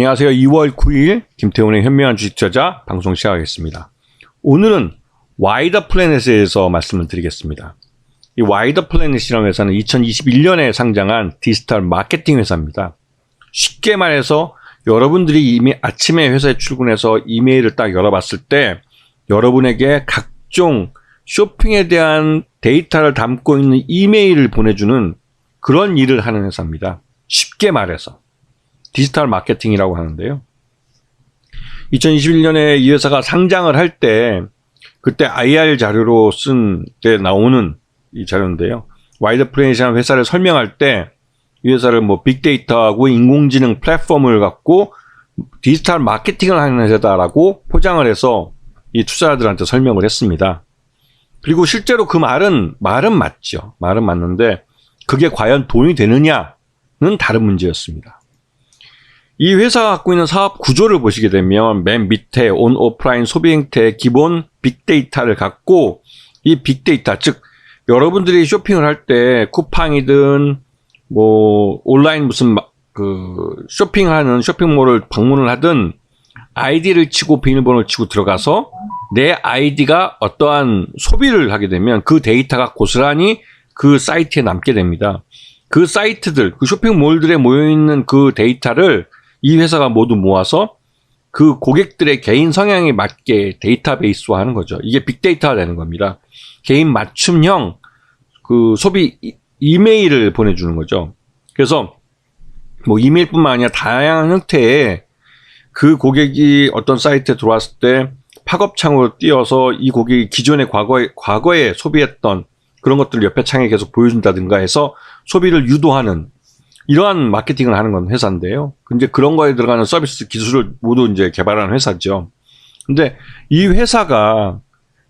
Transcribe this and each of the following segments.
안녕하세요. 2월 9일 김태훈의 현명한 주식 투자 방송 시작하겠습니다. 오늘은 와이더 플래닛에 대해서 말씀을 드리겠습니다. 이 와이더 플래닛이라는 회사는 2021년에 상장한 디지털 마케팅 회사입니다. 쉽게 말해서 여러분들이 이미 아침에 회사에 출근해서 이메일을 딱 열어봤을 때 여러분에게 각종 쇼핑에 대한 데이터를 담고 있는 이메일을 보내주는 그런 일을 하는 회사입니다. 쉽게 말해서 디지털 마케팅이라고 하는데요. 2021년에 이 회사가 상장을 할 때 그때 IR 자료로 쓴 때 나오는 이 자료인데요. 와이더 플래닛이라는 회사를 설명할 때 이 회사를 빅데이터하고 인공지능 플랫폼을 갖고 디지털 마케팅을 하는 회사다라고 포장을 해서 이 투자자들한테 설명을 했습니다. 그리고 실제로 그 말은 맞죠. 말은 맞는데 그게 과연 돈이 되느냐는 다른 문제였습니다. 이 회사가 갖고 있는 사업 구조를 보시게 되면 맨 밑에 온 오프라인 소비 행태의 기본 빅데이터를 갖고 이 빅데이터, 즉 여러분들이 쇼핑을 할 때 쿠팡이든 온라인 무슨 쇼핑하는 쇼핑몰을 방문을 하든 아이디를 치고 비밀번호를 치고 들어가서 내 아이디가 어떠한 소비를 하게 되면 그 데이터가 고스란히 그 사이트에 남게 됩니다. 그 사이트들, 그 쇼핑몰들에 모여있는 그 데이터를 이 회사가 모두 모아서 그 고객들의 개인 성향에 맞게 데이터베이스화하는 거죠. 이게 빅데이터가 되는 겁니다. 개인 맞춤형 그 소비 이메일을 보내주는 거죠. 그래서 이메일뿐만 아니라 다양한 형태의 그 고객이 어떤 사이트에 들어왔을 때 팝업창으로 띄워서 이 고객이 기존에 과거에 소비했던 그런 것들을 옆에 창에 계속 보여준다든가 해서 소비를 유도하는 이러한 마케팅을 하는 건 회사인데요. 근데 그런 거에 들어가는 서비스 기술을 모두 이제 개발하는 회사죠. 근데 이 회사가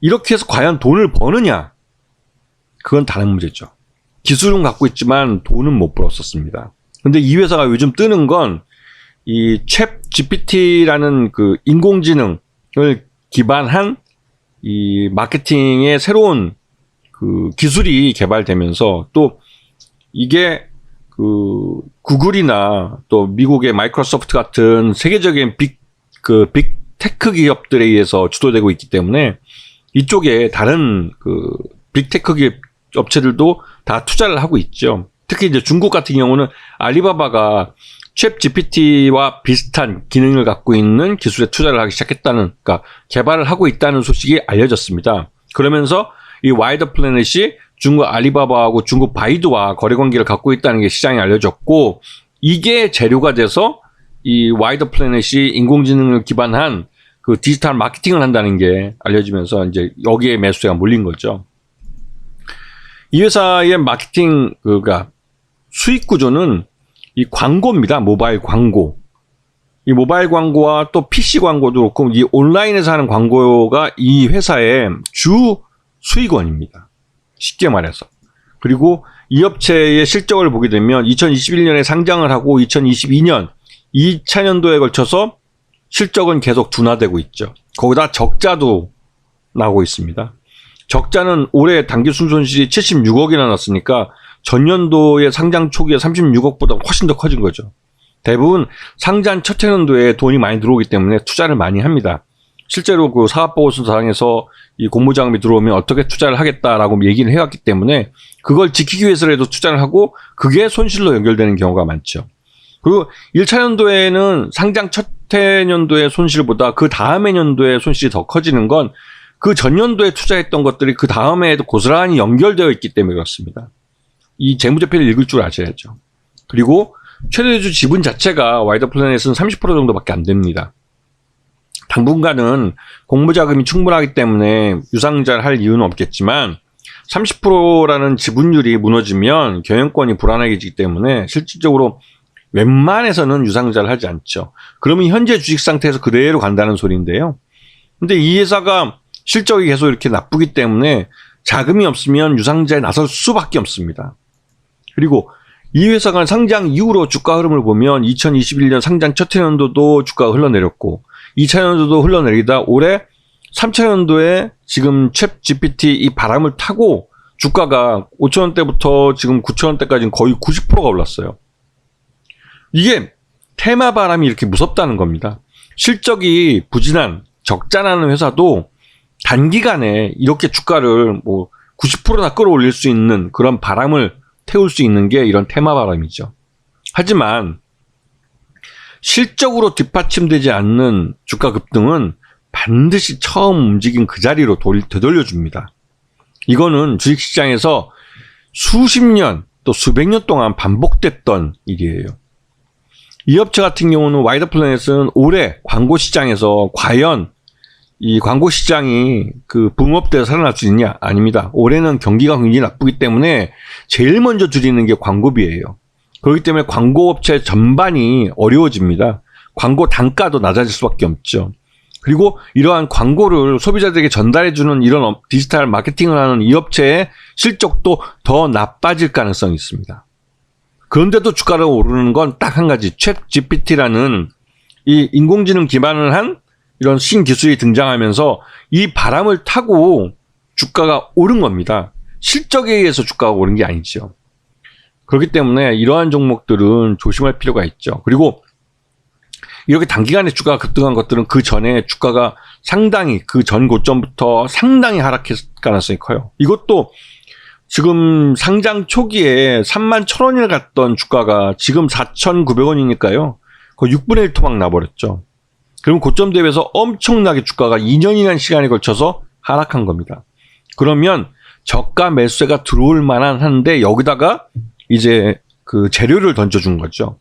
이렇게 해서 과연 돈을 버느냐? 그건 다른 문제죠. 기술은 갖고 있지만 돈은 못 벌었었습니다. 근데 이 회사가 요즘 뜨는 건 이 챗 GPT라는 그 인공지능을 기반한 이 마케팅의 새로운 그 기술이 개발되면서 또 이게 그 구글이나 또 미국의 마이크로소프트 같은 세계적인 빅테크 기업들에 의해서 주도되고 있기 때문에 이쪽에 다른 그 빅테크 기업 업체들도 다 투자를 하고 있죠. 특히 이제 중국 같은 경우는 알리바바가 챗 GPT와 비슷한 기능을 갖고 있는 기술에 투자를 하기 시작했다는, 그러니까 개발을 하고 있다는 소식이 알려졌습니다. 그러면서 이 와이더 플래닛이 중국 알리바바하고 중국 바이두와 거래 관계를 갖고 있다는 게 시장에 알려졌고, 이게 재료가 돼서 이 와이더 플래닛이 인공지능을 기반한 그 디지털 마케팅을 한다는 게 알려지면서 이제 여기에 매수세가 몰린 거죠. 이 회사의 마케팅 그러니까 수익 구조는 이 광고입니다. 모바일 광고. 이 모바일 광고와 또 PC 광고도 그렇고 이 온라인에서 하는 광고가 이 회사의 주 수익원입니다. 쉽게 말해서. 그리고 이 업체의 실적을 보게 되면 2021년에 상장을 하고 2022년 2차 년도에 걸쳐서 실적은 계속 둔화되고 있죠. 거기다 적자도 나오고 있습니다. 적자는 올해 당기순 손실이 76억이나 났으니까 전년도의 상장 초기에 36억보다 훨씬 더 커진 거죠. 대부분 상장 첫 해년도에 돈이 많이 들어오기 때문에 투자를 많이 합니다. 실제로 그 사업보고서상에서 이 공모자금이 들어오면 어떻게 투자를 하겠다라고 얘기를 해왔기 때문에 그걸 지키기 위해서라도 투자를 하고 그게 손실로 연결되는 경우가 많죠. 그리고 1차 년도에는 상장 첫 해년도의 손실보다 그 다음 해년도의 손실이 더 커지는 건 그 전년도에 투자했던 것들이 그 다음 해에도 고스란히 연결되어 있기 때문에 그렇습니다. 이 재무제표를 읽을 줄 아셔야죠. 그리고 최대주 지분 자체가 와이더 플래닛은 30% 정도밖에 안 됩니다. 당분간은 공모자금이 충분하기 때문에 유상증자를 할 이유는 없겠지만 30%라는 지분율이 무너지면 경영권이 불안해지기 때문에 실질적으로 웬만해서는 유상증자를 하지 않죠. 그러면 현재 주식 상태에서 그대로 간다는 소리인데요. 근데 이 회사가 실적이 계속 이렇게 나쁘기 때문에 자금이 없으면 유상증자에 나설 수밖에 없습니다. 그리고 이 회사가 상장 이후로 주가 흐름을 보면 2021년 상장 첫 해년도도 주가가 흘러내렸고 2차 년도도 흘러내리다 올해 3차 년도에 지금 챗 GPT 이 바람을 타고 주가가 5,000원대부터 지금 9,000원대까지는 거의 90%가 올랐어요. 이게 테마 바람이 이렇게 무섭다는 겁니다. 실적이 부진한 적자나는 회사도 단기간에 이렇게 주가를 뭐 90%나 끌어올릴 수 있는 그런 바람을 태울 수 있는 게 이런 테마 바람이죠. 하지만 실적으로 뒷받침되지 않는 주가 급등은 반드시 처음 움직인 그 자리로 되돌려줍니다. 이거는 주식시장에서 수십 년 또 수백 년 동안 반복됐던 일이에요. 이 업체 같은 경우는 와이드플래닛은 올해 광고 시장에서 과연 이 광고 시장이 그 붕업돼서 살아날 수 있냐? 아닙니다. 올해는 경기가 굉장히 나쁘기 때문에 제일 먼저 줄이는 게 광고비예요. 그렇기 때문에 광고업체 전반이 어려워집니다. 광고 단가도 낮아질 수밖에 없죠. 그리고 이러한 광고를 소비자들에게 전달해주는 이런 디지털 마케팅을 하는 이 업체의 실적도 더 나빠질 가능성이 있습니다. 그런데도 주가가 오르는 건 딱 한 가지, 챗 GPT라는 이 인공지능 기반을 한 이런 신기술이 등장하면서 이 바람을 타고 주가가 오른 겁니다. 실적에 의해서 주가가 오른 게 아니죠. 그렇기 때문에 이러한 종목들은 조심할 필요가 있죠. 그리고 이렇게 단기간에 주가가 급등한 것들은 그 전에 주가가 상당히 그 전 고점부터 상당히 하락했을 가능성이 커요. 이것도 지금 상장 초기에 31,000원을 갔던 주가가 지금 4,900원이니까요. 거의 6분의 1 토막 나버렸죠. 그럼 고점 대비해서 엄청나게 주가가 2년이라는 시간에 걸쳐서 하락한 겁니다. 그러면 저가 매수세가 들어올 만한 한데 여기다가 이제 그 재료를 던져준 거죠.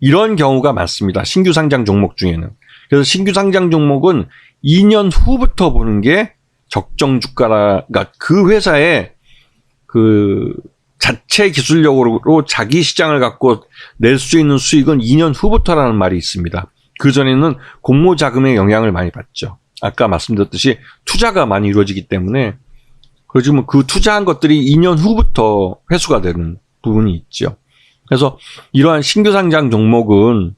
이런 경우가 많습니다. 신규 상장 종목 중에는. 그래서 신규 상장 종목은 2년 후부터 보는 게 적정 주가가 그 회사의 그 자체 기술력으로 자기 시장을 갖고 낼 수 있는 수익은 2년 후부터라는 말이 있습니다. 그전에는 공모 자금의 영향을 많이 받죠. 아까 말씀드렸듯이 투자가 많이 이루어지기 때문에 그렇지만 그 투자한 것들이 2년 후부터 회수가 되는 부분이 있죠. 그래서 이러한 신규 상장 종목은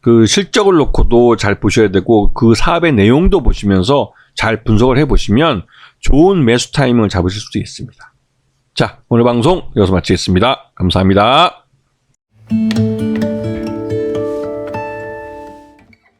그 실적을 놓고도 잘 보셔야 되고 그 사업의 내용도 보시면서 잘 분석을 해보시면 좋은 매수 타이밍을 잡으실 수 있습니다. 자, 오늘 방송 여기서 마치겠습니다. 감사합니다.